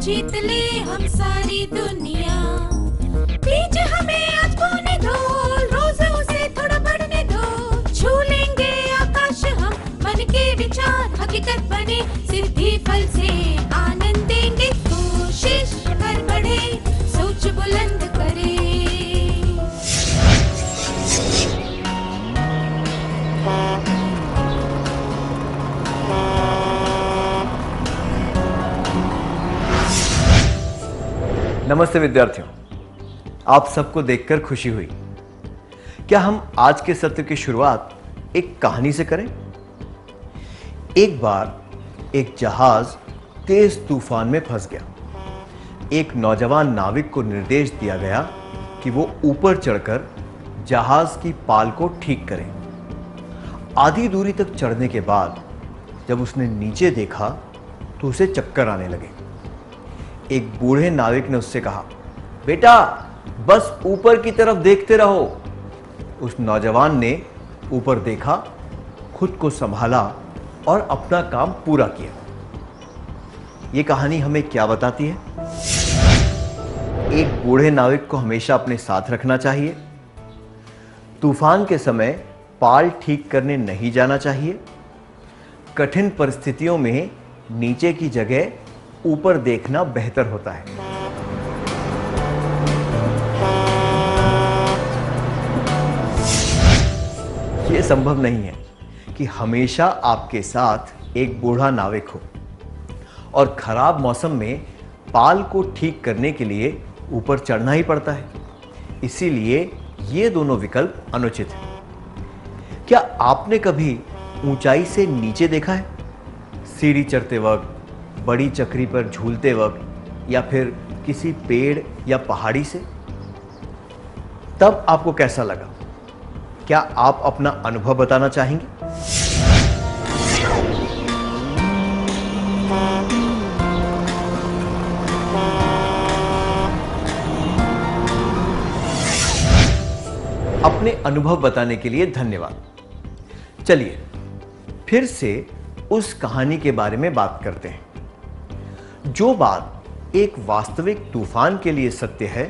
जीत ले हम सारी दुनिया। बीच हमें आज खोने दो, रोज उसे थोड़ा बढ़ने दो। छू लेंगे आकाश हम, मन के विचार हकीकत बने। सिद्धि फल से आनंद देंगे, कोशिश कर बढ़े, सोच बुलंद करे। नमस्ते विद्यार्थियों, आप सबको देखकर खुशी हुई। क्या हम आज के सत्र की शुरुआत एक कहानी से करें? एक बार एक जहाज तेज तूफान में फंस गया। एक नौजवान नाविक को निर्देश दिया गया कि वो ऊपर चढ़कर जहाज की पाल को ठीक करे। आधी दूरी तक चढ़ने के बाद जब उसने नीचे देखा तो उसे चक्कर आने लगे। एक बूढ़े नाविक ने उससे कहा, बेटा बस ऊपर की तरफ देखते रहो। उस नौजवान ने ऊपर देखा, खुद को संभाला और अपना काम पूरा किया। यह कहानी हमें क्या बताती है? एक बूढ़े नाविक को हमेशा अपने साथ रखना चाहिए। तूफान के समय पाल ठीक करने नहीं जाना चाहिए। कठिन परिस्थितियों में नीचे की जगह ऊपर देखना बेहतर होता है। यह संभव नहीं है कि हमेशा आपके साथ एक बूढ़ा नाविक हो और खराब मौसम में पाल को ठीक करने के लिए ऊपर चढ़ना ही पड़ता है। इसीलिए ये दोनों विकल्प अनुचित हैं। क्या आपने कभी ऊंचाई से नीचे देखा है? सीढ़ी चढ़ते वक्त, बड़ी चक्री पर झूलते वक्त या फिर किसी पेड़ या पहाड़ी से? तब आपको कैसा लगा? क्या आप अपना अनुभव बताना चाहेंगे? अपने अनुभव बताने के लिए धन्यवाद। चलिए फिर से उस कहानी के बारे में बात करते हैं। जो बात एक वास्तविक तूफान के लिए सत्य है,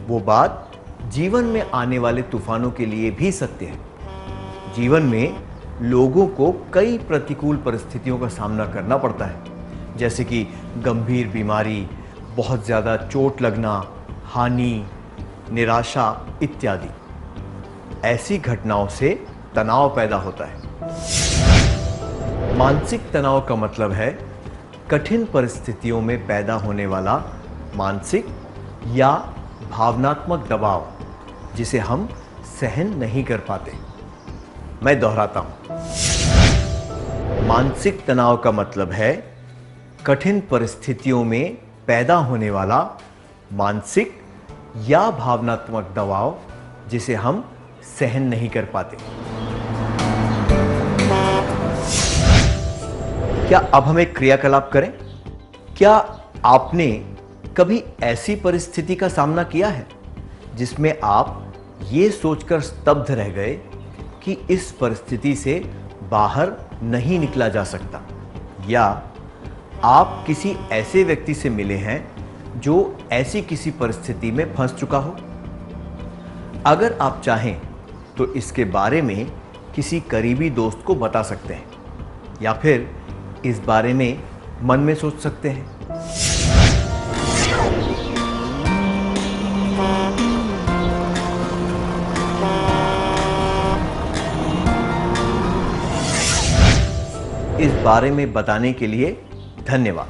वो बात जीवन में आने वाले तूफानों के लिए भी सत्य है। जीवन में लोगों को कई प्रतिकूल परिस्थितियों का सामना करना पड़ता है, जैसे कि गंभीर बीमारी, बहुत ज़्यादा चोट लगना, हानि, निराशा इत्यादि। ऐसी घटनाओं से तनाव पैदा होता है। मानसिक तनाव का मतलब है कठिन परिस्थितियों में पैदा होने वाला मानसिक या भावनात्मक दबाव, जिसे हम सहन नहीं कर पाते। मैं दोहराता हूं, मानसिक तनाव का मतलब है कठिन परिस्थितियों में पैदा होने वाला मानसिक या भावनात्मक दबाव, जिसे हम सहन नहीं कर पाते। क्या अब हम एक क्रियाकलाप करें? क्या आपने कभी ऐसी परिस्थिति का सामना किया है जिसमें आप ये सोचकर स्तब्ध रह गए कि इस परिस्थिति से बाहर नहीं निकला जा सकता, या आप किसी ऐसे व्यक्ति से मिले हैं जो ऐसी किसी परिस्थिति में फंस चुका हो? अगर आप चाहें तो इसके बारे में किसी करीबी दोस्त को बता सकते हैं, या फिर इस बारे में मन में सोच सकते हैं। इस बारे में बताने के लिए धन्यवाद।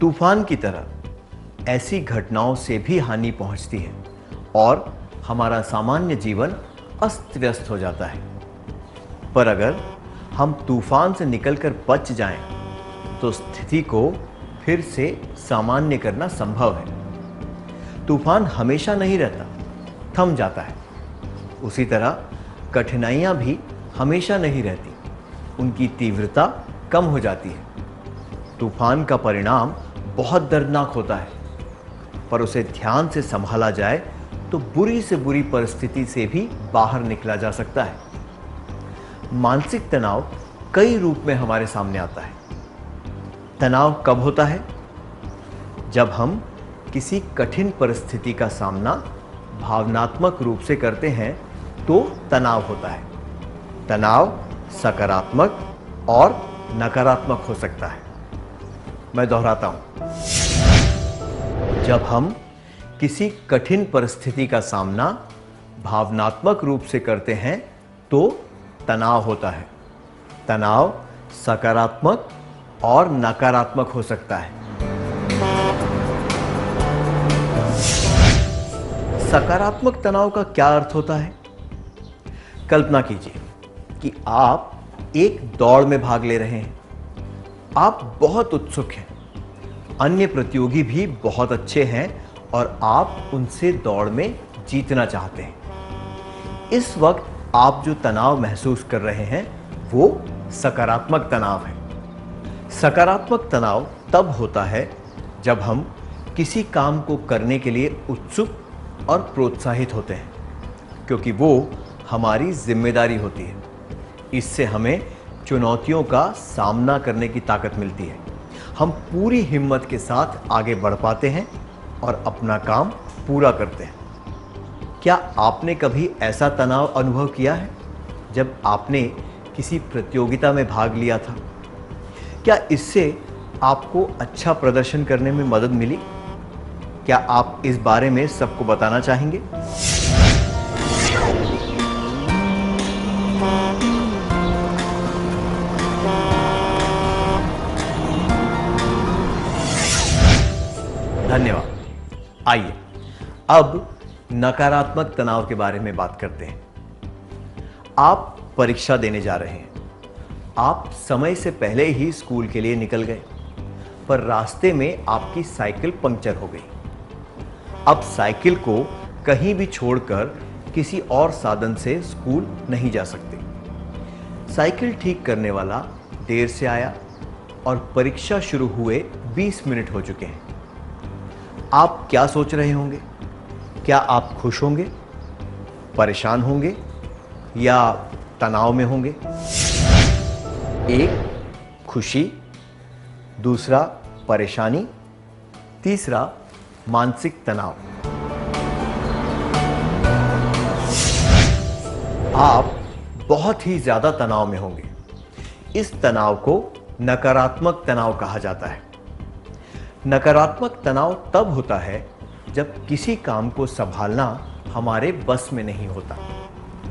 तूफान की तरह ऐसी घटनाओं से भी हानि पहुंचती है और हमारा सामान्य जीवन अस्त व्यस्त हो जाता है। पर अगर हम तूफान से निकलकर बच जाएं, तो स्थिति को फिर से सामान्य करना संभव है। तूफान हमेशा नहीं रहता, थम जाता है। उसी तरह कठिनाइयां भी हमेशा नहीं रहती, उनकी तीव्रता कम हो जाती है। तूफान का परिणाम बहुत दर्दनाक होता है, पर उसे ध्यान से संभाला जाए तो बुरी से बुरी परिस्थिति से भी बाहर निकला जा सकता है। मानसिक तनाव कई रूप में हमारे सामने आता है। तनाव कब होता है? जब हम किसी कठिन परिस्थिति का सामना भावनात्मक रूप से करते हैं तो तनाव होता है। तनाव सकारात्मक और नकारात्मक हो सकता है। मैं दोहराता हूं, जब हम किसी कठिन परिस्थिति का सामना भावनात्मक रूप से करते हैं तो तनाव होता है। तनाव सकारात्मक और नकारात्मक हो सकता है। सकारात्मक तनाव का क्या अर्थ होता है? कल्पना कीजिए कि आप एक दौड़ में भाग ले रहे हैं। आप बहुत उत्सुक हैं, अन्य प्रतियोगी भी बहुत अच्छे हैं और आप उनसे दौड़ में जीतना चाहते हैं। इस वक्त आप जो तनाव महसूस कर रहे हैं वो सकारात्मक तनाव है। सकारात्मक तनाव तब होता है जब हम किसी काम को करने के लिए उत्सुक और प्रोत्साहित होते हैं, क्योंकि वो हमारी जिम्मेदारी होती है। इससे हमें चुनौतियों का सामना करने की ताकत मिलती है। हम पूरी हिम्मत के साथ आगे बढ़ पाते हैं और अपना काम पूरा करते हैं। क्या आपने कभी ऐसा तनाव अनुभव किया है जब आपने किसी प्रतियोगिता में भाग लिया था? क्या इससे आपको अच्छा प्रदर्शन करने में मदद मिली? क्या आप इस बारे में सबको बताना चाहेंगे? धन्यवाद। आइए अब नकारात्मक तनाव के बारे में बात करते हैं। आप परीक्षा देने जा रहे हैं। आप समय से पहले ही स्कूल के लिए निकल गए, पर रास्ते में आपकी साइकिल पंक्चर हो गई। अब साइकिल को कहीं भी छोड़कर किसी और साधन से स्कूल नहीं जा सकते। साइकिल ठीक करने वाला देर से आया और परीक्षा शुरू हुए 20 मिनट हो चुके हैं। आप क्या सोच रहे होंगे? क्या आप खुश होंगे, परेशान होंगे या तनाव में होंगे? एक खुशी, दूसरा परेशानी, तीसरा मानसिक तनाव। आप बहुत ही ज्यादा तनाव में होंगे। इस तनाव को नकारात्मक तनाव कहा जाता है। नकारात्मक तनाव तब होता है जब किसी काम को संभालना हमारे बस में नहीं होता।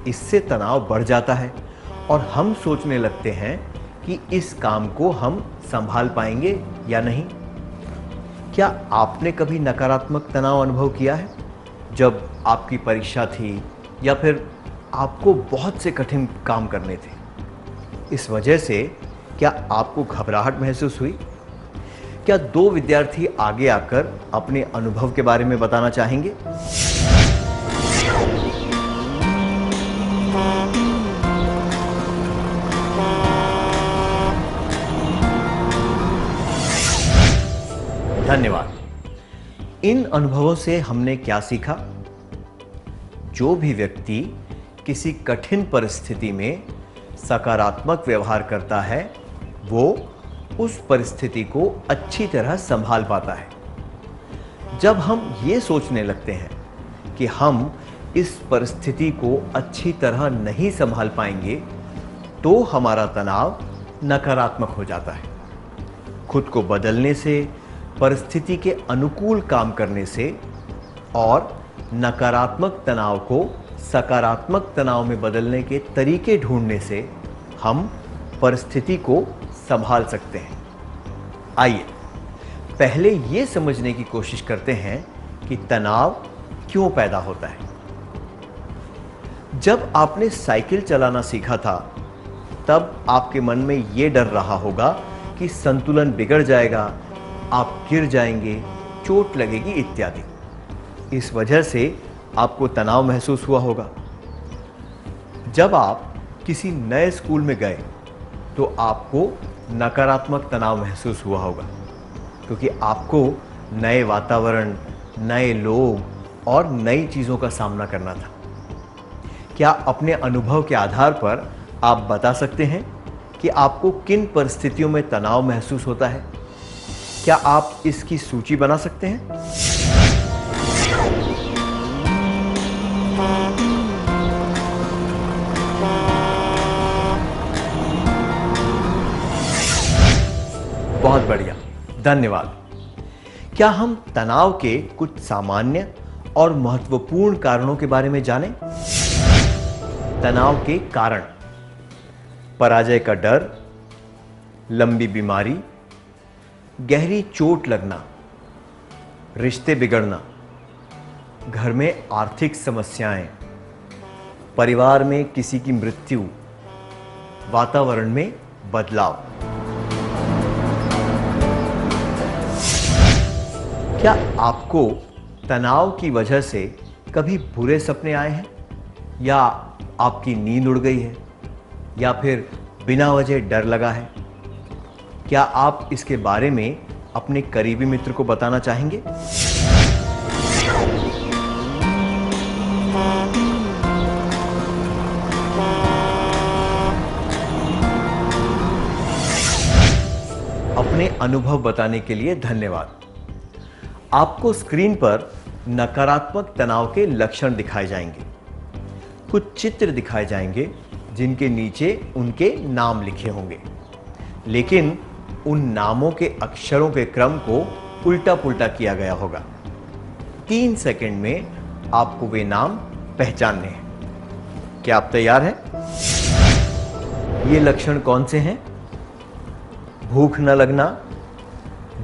इससे तनाव बढ़ जाता है और हम सोचने लगते हैं कि इस काम को हम संभाल पाएंगे या नहीं। क्या आपने कभी नकारात्मक तनाव अनुभव किया है जब आपकी परीक्षा थी या फिर आपको बहुत से कठिन काम करने थे? इस वजह से क्या आपको घबराहट महसूस हुई? क्या दो विद्यार्थी आगे आकर अपने अनुभव के बारे में बताना चाहेंगे? धन्यवाद। इन अनुभवों से हमने क्या सीखा? जो भी व्यक्ति किसी कठिन परिस्थिति में सकारात्मक व्यवहार करता है वो उस परिस्थिति को अच्छी तरह संभाल पाता है। जब हम ये सोचने लगते हैं कि हम इस परिस्थिति को अच्छी तरह नहीं संभाल पाएंगे तो हमारा तनाव नकारात्मक हो जाता है। खुद को बदलने से, परिस्थिति के अनुकूल काम करने से और नकारात्मक तनाव को सकारात्मक तनाव में बदलने के तरीके ढूंढने से हम परिस्थिति को संभाल सकते हैं। आइए पहले ये समझने की कोशिश करते हैं कि तनाव क्यों पैदा होता है। जब आपने साइकिल चलाना सीखा था तब आपके मन में यह डर रहा होगा कि संतुलन बिगड़ जाएगा, आप गिर जाएंगे, चोट लगेगी इत्यादि। इस वजह से आपको तनाव महसूस हुआ होगा। जब आप किसी नए स्कूल में गए तो आपको नकारात्मक तनाव महसूस हुआ होगा, क्योंकि आपको नए वातावरण, नए लोग और नई चीज़ों का सामना करना था। क्या अपने अनुभव के आधार पर आप बता सकते हैं कि आपको किन परिस्थितियों में तनाव महसूस होता है? क्या आप इसकी सूची बना सकते हैं? बहुत बढ़िया, धन्यवाद। क्या हम तनाव के कुछ सामान्य और महत्वपूर्ण कारणों के बारे में जानें? तनाव के कारण: पराजय का डर, लंबी बीमारी, गहरी चोट लगना, रिश्ते बिगड़ना, घर में आर्थिक समस्याएं, परिवार में किसी की मृत्यु, वातावरण में बदलाव। क्या आपको तनाव की वजह से कभी बुरे सपने आए हैं, या आपकी नींद उड़ गई है, या फिर बिना वजह डर लगा है? क्या आप इसके बारे में अपने करीबी मित्र को बताना चाहेंगे? अपने अनुभव बताने के लिए धन्यवाद। आपको स्क्रीन पर नकारात्मक तनाव के लक्षण दिखाए जाएंगे। कुछ चित्र दिखाए जाएंगे जिनके नीचे उनके नाम लिखे होंगे, लेकिन उन नामों के अक्षरों के क्रम को उल्टा पुल्टा किया गया होगा। 3 सेकंड में आपको वे नाम पहचानने हैं। क्या आप तैयार हैं? ये लक्षण कौन से हैं? भूख न लगना,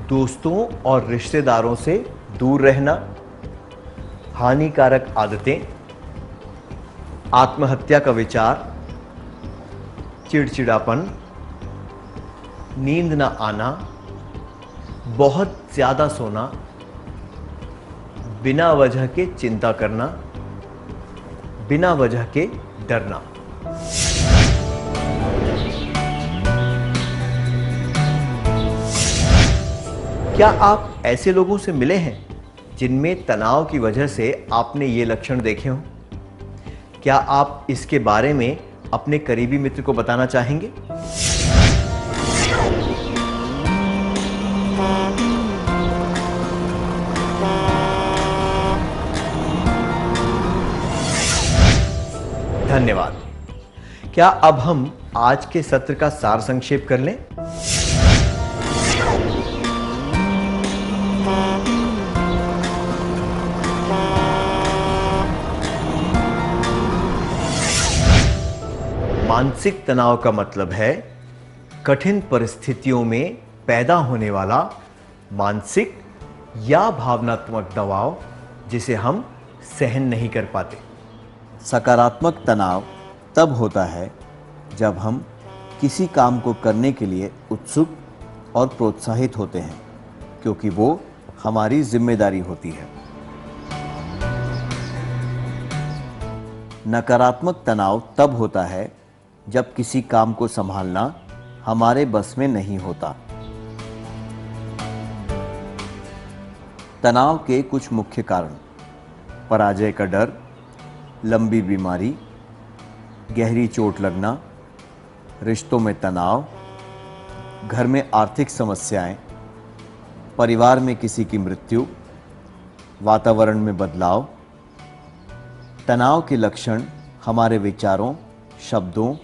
दोस्तों और रिश्तेदारों से दूर रहना, हानिकारक आदतें, आत्महत्या का विचार, चिड़चिड़ापन, नींद न आना, बहुत ज्यादा सोना, बिना वजह के चिंता करना, बिना वजह के डरना। क्या आप ऐसे लोगों से मिले हैं जिनमें तनाव की वजह से आपने ये लक्षण देखे हों? क्या आप इसके बारे में अपने करीबी मित्र को बताना चाहेंगे? धन्यवाद। क्या अब हम आज के सत्र का सार संक्षेप कर लें? मानसिक तनाव का मतलब है कठिन परिस्थितियों में पैदा होने वाला मानसिक या भावनात्मक दबाव जिसे हम सहन नहीं कर पाते। सकारात्मक तनाव तब होता है जब हम किसी काम को करने के लिए उत्सुक और प्रोत्साहित होते हैं, क्योंकि वो हमारी जिम्मेदारी होती है। नकारात्मक तनाव तब होता है जब किसी काम को संभालना हमारे बस में नहीं होता। तनाव के कुछ मुख्य कारण: पराजय का डर, लंबी बीमारी, गहरी चोट लगना, रिश्तों में तनाव, घर में आर्थिक समस्याएं, परिवार में किसी की मृत्यु, वातावरण में बदलाव। तनाव के लक्षण हमारे विचारों, शब्दों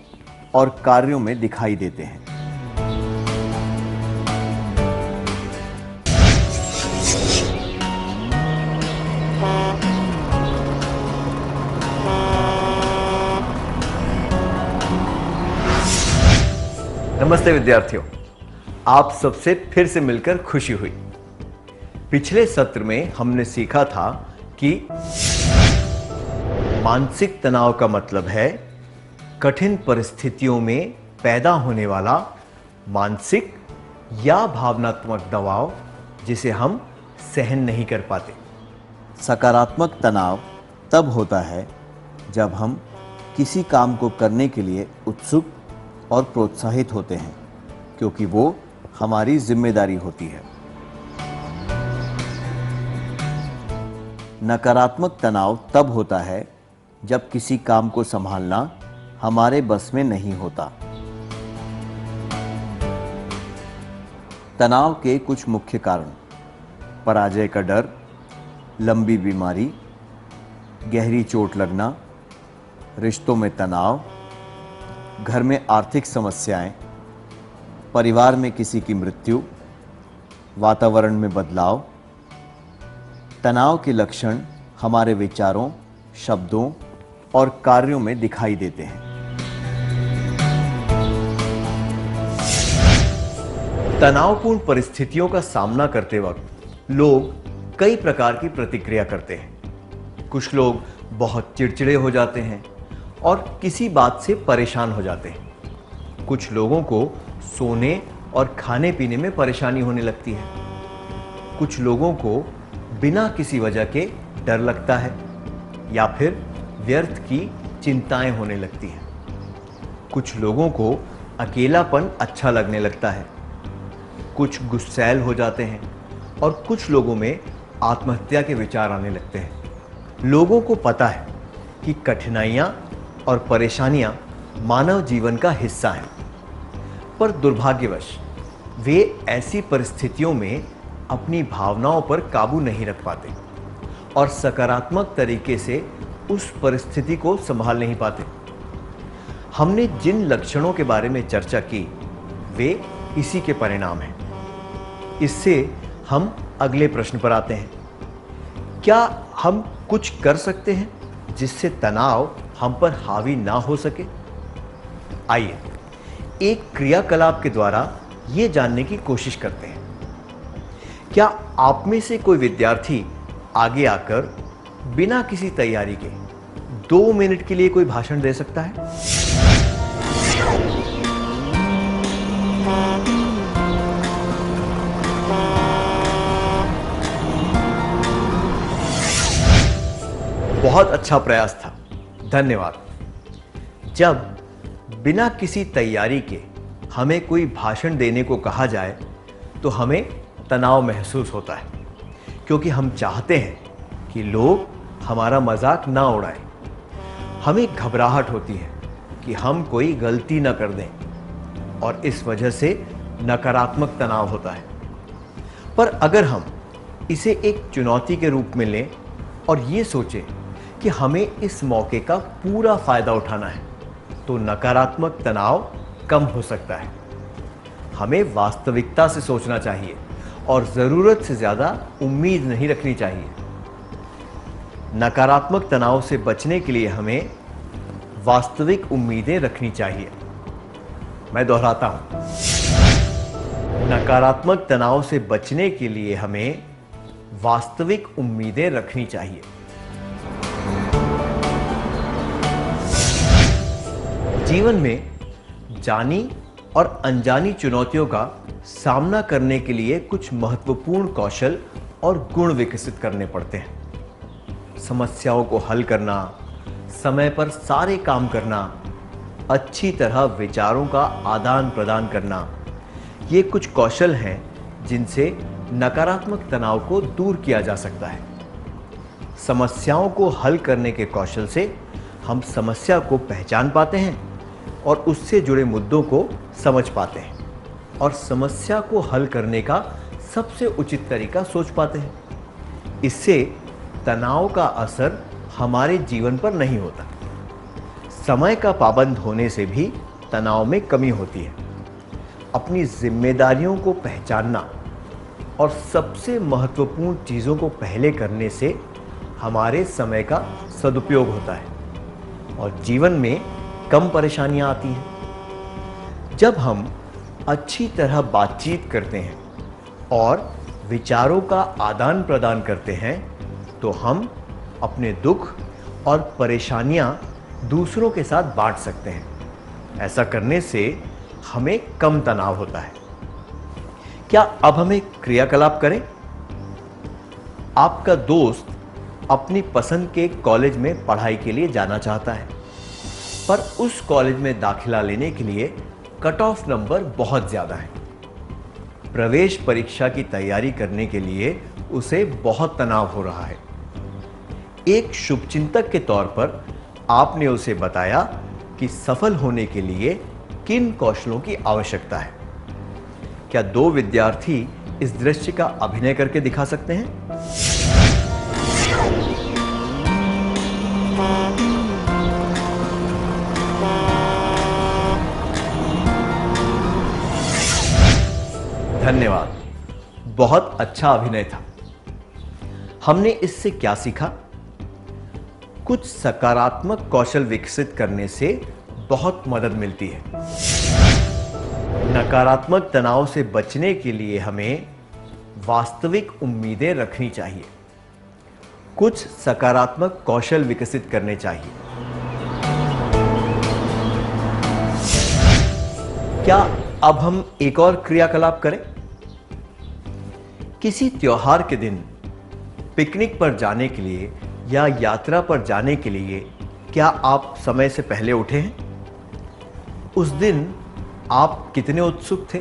और कार्यों में दिखाई देते हैं। नमस्ते विद्यार्थियों, आप सबसे फिर से मिलकर खुशी हुई। पिछले सत्र में हमने सीखा था कि मानसिक तनाव का मतलब है कठिन परिस्थितियों में पैदा होने वाला मानसिक या भावनात्मक दबाव जिसे हम सहन नहीं कर पाते। सकारात्मक तनाव तब होता है जब हम किसी काम को करने के लिए उत्सुक और प्रोत्साहित होते हैं, क्योंकि वो हमारी जिम्मेदारी होती है। नकारात्मक तनाव तब होता है जब किसी काम को संभालना हमारे बस में नहीं होता। तनाव के कुछ मुख्य कारण: पराजय का डर, लंबी बीमारी, गहरी चोट लगना, रिश्तों में तनाव, घर में आर्थिक समस्याएं, परिवार में किसी की मृत्यु, वातावरण में बदलाव। तनाव के लक्षण हमारे विचारों, शब्दों और कार्यों में दिखाई देते हैं। तनावपूर्ण परिस्थितियों का सामना करते वक्त लोग कई प्रकार की प्रतिक्रिया करते हैं। कुछ लोग बहुत चिड़चिड़े हो जाते हैं और किसी बात से परेशान हो जाते हैं। कुछ लोगों को सोने और खाने पीने में परेशानी होने लगती है। कुछ लोगों को बिना किसी वजह के डर लगता है या फिर व्यर्थ की चिंताएं होने लगती हैं। कुछ लोगों को अकेलापन अच्छा लगने लगता है। कुछ गुस्सैल हो जाते हैं और कुछ लोगों में आत्महत्या के विचार आने लगते हैं। लोगों को पता है कि कठिनाइयां और परेशानियां मानव जीवन का हिस्सा हैं, पर दुर्भाग्यवश वे ऐसी परिस्थितियों में अपनी भावनाओं पर काबू नहीं रख पाते और सकारात्मक तरीके से उस परिस्थिति को संभाल नहीं पाते। हमने जिन लक्षणों के बारे में चर्चा की वे इसी के परिणाम हैं। इससे हम अगले प्रश्न पर आते हैं। क्या हम कुछ कर सकते हैं जिससे तनाव हम पर हावी ना हो सके? आइए एक क्रियाकलाप के द्वारा यह जानने की कोशिश करते हैं। क्या आप में से कोई विद्यार्थी आगे आकर बिना किसी तैयारी के 2 मिनट के लिए कोई भाषण दे सकता है? बहुत अच्छा प्रयास था, धन्यवाद। जब बिना किसी तैयारी के हमें कोई भाषण देने को कहा जाए तो हमें तनाव महसूस होता है, क्योंकि हम चाहते हैं कि लोग हमारा मजाक ना उड़ाएं। हमें घबराहट होती है कि हम कोई गलती ना कर दें और इस वजह से नकारात्मक तनाव होता है। पर अगर हम इसे एक चुनौती के रूप में लें और ये सोचें कि हमें इस मौके का पूरा फायदा उठाना है, तो नकारात्मक तनाव कम हो सकता है। हमें वास्तविकता से सोचना चाहिए और ज़रूरत से ज़्यादा उम्मीद नहीं रखनी चाहिए। नकारात्मक तनाव से बचने के लिए हमें वास्तविक उम्मीदें रखनी चाहिए। मैं दोहराता हूं, नकारात्मक तनाव से बचने के लिए हमें वास्तविक उम्मीदें रखनी चाहिए। जीवन में जानी और अनजानी चुनौतियों का सामना करने के लिए कुछ महत्वपूर्ण कौशल और गुण विकसित करने पड़ते हैं। समस्याओं को हल करना, समय पर सारे काम करना, अच्छी तरह विचारों का आदान प्रदान करना, ये कुछ कौशल हैं जिनसे नकारात्मक तनाव को दूर किया जा सकता है। समस्याओं को हल करने के कौशल से हम समस्या को पहचान पाते हैं और उससे जुड़े मुद्दों को समझ पाते हैं और समस्या को हल करने का सबसे उचित तरीका सोच पाते हैं। इससे तनाव का असर हमारे जीवन पर नहीं होता। समय का पाबंद होने से भी तनाव में कमी होती है। अपनी जिम्मेदारियों को पहचानना और सबसे महत्वपूर्ण चीज़ों को पहले करने से हमारे समय का सदुपयोग होता है और जीवन में कम परेशानियां आती हैं। जब हम अच्छी तरह बातचीत करते हैं और विचारों का आदान प्रदान करते हैं तो हम अपने दुख और परेशानियां दूसरों के साथ बांट सकते हैं। ऐसा करने से हमें कम तनाव होता है। क्या अब हम एक क्रियाकलाप करें? आपका दोस्त अपनी पसंद के कॉलेज में पढ़ाई के लिए जाना चाहता है, पर उस कॉलेज में दाखिला लेने के लिए कट ऑफ नंबर बहुत ज़्यादा है। प्रवेश परीक्षा की तैयारी करने के लिए उसे बहुत तनाव हो रहा है। एक शुभचिंतक के तौर पर आपने उसे बताया कि सफल होने के लिए किन कौशलों की आवश्यकता है। क्या दो विद्यार्थी इस दृश्य का अभिनय करके दिखा सकते हैं? धन्यवाद, बहुत अच्छा अभिनय था। हमने इससे क्या सीखा? कुछ सकारात्मक कौशल विकसित करने से बहुत मदद मिलती है। नकारात्मक तनाव से बचने के लिए हमें वास्तविक उम्मीदें रखनी चाहिए। कुछ सकारात्मक कौशल विकसित करने चाहिए। क्या अब हम एक और क्रियाकलाप करें? किसी त्योहार के दिन पिकनिक पर जाने के लिए या यात्रा पर जाने के लिए क्या आप समय से पहले उठे हैं? उस दिन आप कितने उत्सुक थे?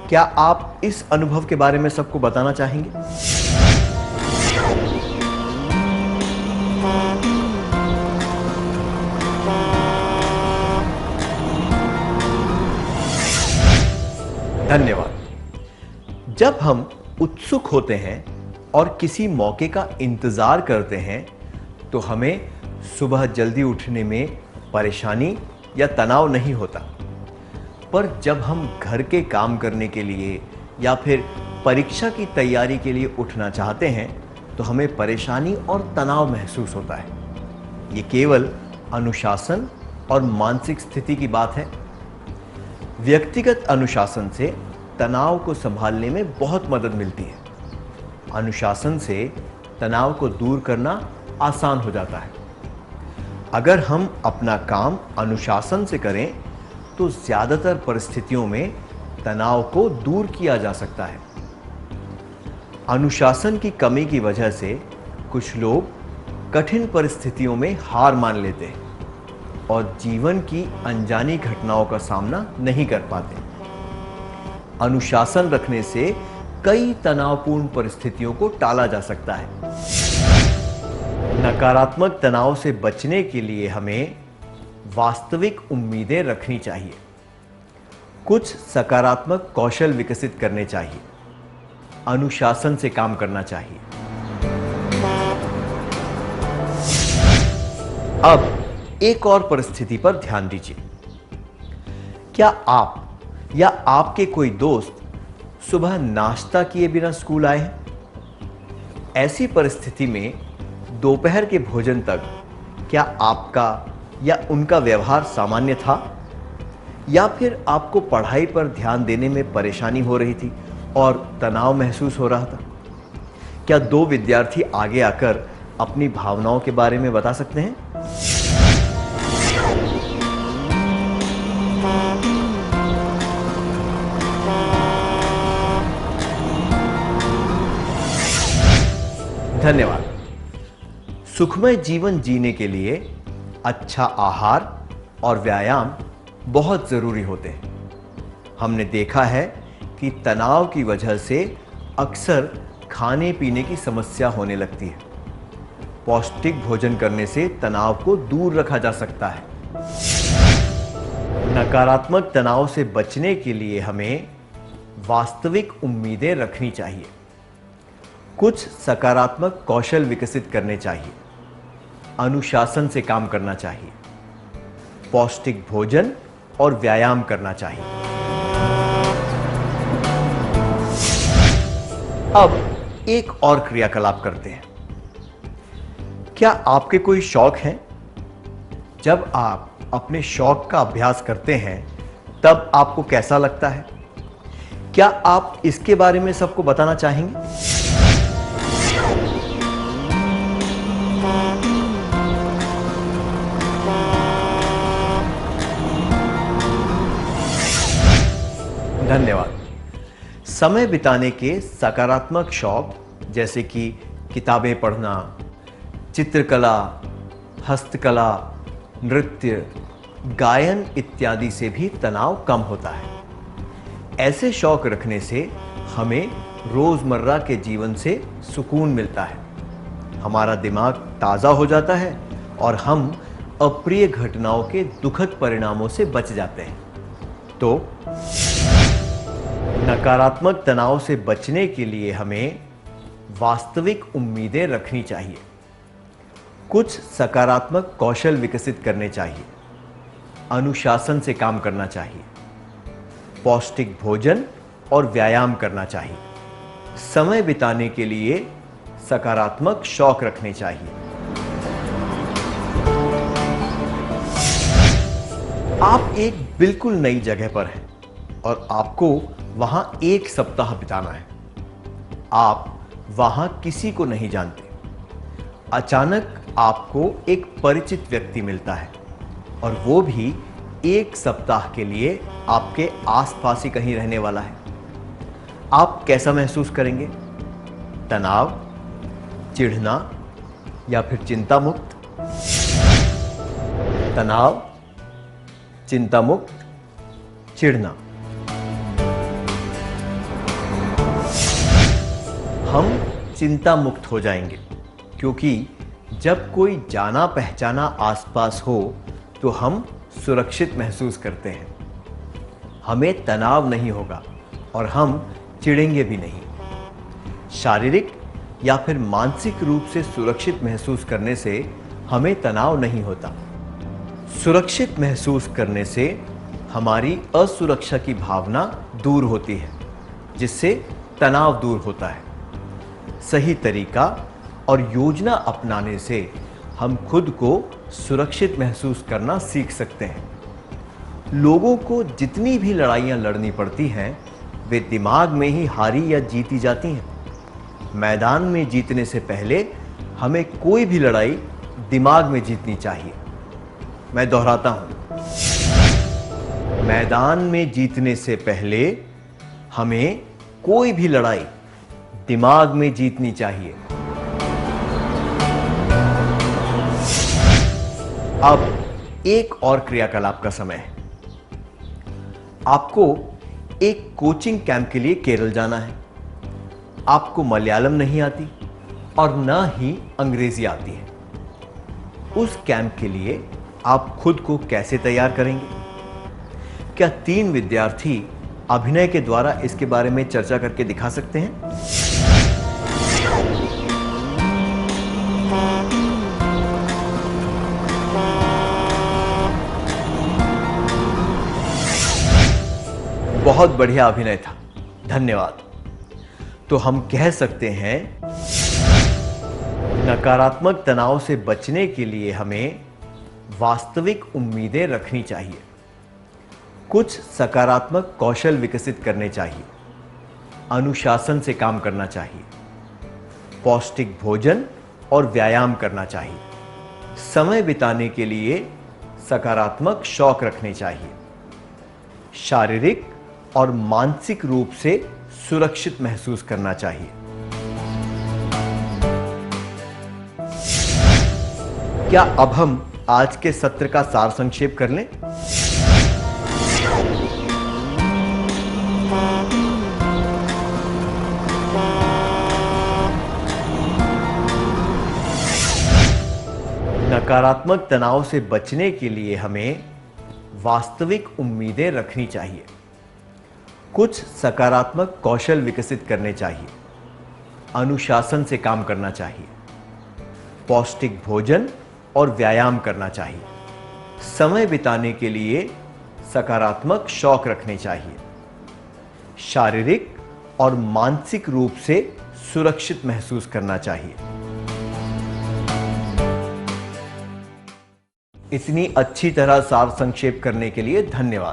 क्या आप इस अनुभव के बारे में सबको बताना चाहेंगे? धन्यवाद। जब हम उत्सुक होते हैं और किसी मौके का इंतजार करते हैं तो हमें सुबह जल्दी उठने में परेशानी या तनाव नहीं होता। पर जब हम घर के काम करने के लिए या फिर परीक्षा की तैयारी के लिए उठना चाहते हैं तो हमें परेशानी और तनाव महसूस होता है। ये केवल अनुशासन और मानसिक स्थिति की बात है। व्यक्तिगत अनुशासन से तनाव को संभालने में बहुत मदद मिलती है। अनुशासन से तनाव को दूर करना आसान हो जाता है। अगर हम अपना काम अनुशासन से करें तो ज्यादातर परिस्थितियों में तनाव को दूर किया जा सकता है। अनुशासन की कमी की वजह से कुछ लोग कठिन परिस्थितियों में हार मान लेते हैं और जीवन की अनजानी घटनाओं का सामना नहीं कर पाते। अनुशासन रखने से कई तनावपूर्ण परिस्थितियों को टाला जा सकता है। नकारात्मक तनाव से बचने के लिए हमें वास्तविक उम्मीदें रखनी चाहिए। कुछ सकारात्मक कौशल विकसित करने चाहिए। अनुशासन से काम करना चाहिए। अब एक और परिस्थिति पर ध्यान दीजिए। क्या आप या आपके कोई दोस्त सुबह नाश्ता किए बिना स्कूल आए हैं? ऐसी परिस्थिति में दोपहर के भोजन तक क्या आपका या उनका व्यवहार सामान्य था या फिर आपको पढ़ाई पर ध्यान देने में परेशानी हो रही थी और तनाव महसूस हो रहा था? क्या दो विद्यार्थी आगे आकर अपनी भावनाओं के बारे में बता सकते हैं? धन्यवाद। सुखमय जीवन जीने के लिए अच्छा आहार और व्यायाम बहुत जरूरी होते हैं। हमने देखा है कि तनाव की वजह से अक्सर खाने पीने की समस्या होने लगती है। पौष्टिक भोजन करने से तनाव को दूर रखा जा सकता है। नकारात्मक तनाव से बचने के लिए हमें वास्तविक उम्मीदें रखनी चाहिए। कुछ सकारात्मक कौशल विकसित करने चाहिए। अनुशासन से काम करना चाहिए। पौष्टिक भोजन और व्यायाम करना चाहिए। अब एक और क्रियाकलाप करते हैं। क्या आपके कोई शौक हैं? जब आप अपने शौक का अभ्यास करते हैं तब आपको कैसा लगता है? क्या आप इसके बारे में सबको बताना चाहेंगे? धन्यवाद। समय बिताने के सकारात्मक शौक जैसे कि किताबें पढ़ना, चित्रकला, हस्तकला, नृत्य, गायन इत्यादि से भी तनाव कम होता है। ऐसे शौक रखने से हमें रोजमर्रा के जीवन से सुकून मिलता है। हमारा दिमाग ताज़ा हो जाता है और हम अप्रिय घटनाओं के दुखद परिणामों से बच जाते हैं। तो नकारात्मक तनाव से बचने के लिए हमें वास्तविक उम्मीदें रखनी चाहिए। कुछ सकारात्मक कौशल विकसित करने चाहिए। अनुशासन से काम करना चाहिए। पौष्टिक भोजन और व्यायाम करना चाहिए। समय बिताने के लिए सकारात्मक शौक रखने चाहिए। आप एक बिल्कुल नई जगह पर हैं और आपको वहां एक सप्ताह बिताना है। आप वहां किसी को नहीं जानते। अचानक आपको एक परिचित व्यक्ति मिलता है और वो भी एक सप्ताह के लिए आपके आसपास ही कहीं रहने वाला है। आप कैसा महसूस करेंगे? तनाव, चिढ़ना या फिर चिंता मुक्त? तनाव, चिंता मुक्त, चिढ़ना। हम चिंता मुक्त हो जाएंगे क्योंकि जब कोई जाना पहचाना आसपास हो तो हम सुरक्षित महसूस करते हैं। हमें तनाव नहीं होगा और हम चिढ़ेंगे भी नहीं। शारीरिक या फिर मानसिक रूप से सुरक्षित महसूस करने से हमें तनाव नहीं होता। सुरक्षित महसूस करने से हमारी असुरक्षा की भावना दूर होती है, जिससे तनाव दूर होता है। सही तरीका और योजना अपनाने से हम खुद को सुरक्षित महसूस करना सीख सकते हैं। लोगों को जितनी भी लड़ाइयाँ लड़नी पड़ती हैं, वे दिमाग में ही हारी या जीती जाती हैं। मैदान में जीतने से पहले हमें कोई भी लड़ाई दिमाग में जीतनी चाहिए। मैं दोहराता हूं, मैदान में जीतने से पहले हमें कोई भी लड़ाई दिमाग में जीतनी चाहिए। अब एक और क्रियाकलाप का समय है। आपको एक कोचिंग कैंप के लिए केरल जाना है। आपको मलयालम नहीं आती और न ही अंग्रेजी आती है। उस कैंप के लिए आप खुद को कैसे तैयार करेंगे? क्या 3 विद्यार्थी अभिनय के द्वारा इसके बारे में चर्चा करके दिखा सकते हैं? बहुत बढ़िया अभिनय था, धन्यवाद। तो हम कह सकते हैं, नकारात्मक तनाव से बचने के लिए हमें वास्तविक उम्मीदें रखनी चाहिए। कुछ सकारात्मक कौशल विकसित करने चाहिए। अनुशासन से काम करना चाहिए। पौष्टिक भोजन और व्यायाम करना चाहिए। समय बिताने के लिए सकारात्मक शौक रखने चाहिए। शारीरिक और मानसिक रूप से सुरक्षित महसूस करना चाहिए। क्या अब हम आज के सत्र का सार संक्षेप कर लें? नकारात्मक तनाव से बचने के लिए हमें वास्तविक उम्मीदें रखनी चाहिए। कुछ सकारात्मक कौशल विकसित करने चाहिए। अनुशासन से काम करना चाहिए। पौष्टिक भोजन और व्यायाम करना चाहिए। समय बिताने के लिए सकारात्मक शौक रखने चाहिए। शारीरिक और मानसिक रूप से सुरक्षित महसूस करना चाहिए। इतनी अच्छी तरह सार संक्षेप करने के लिए धन्यवाद।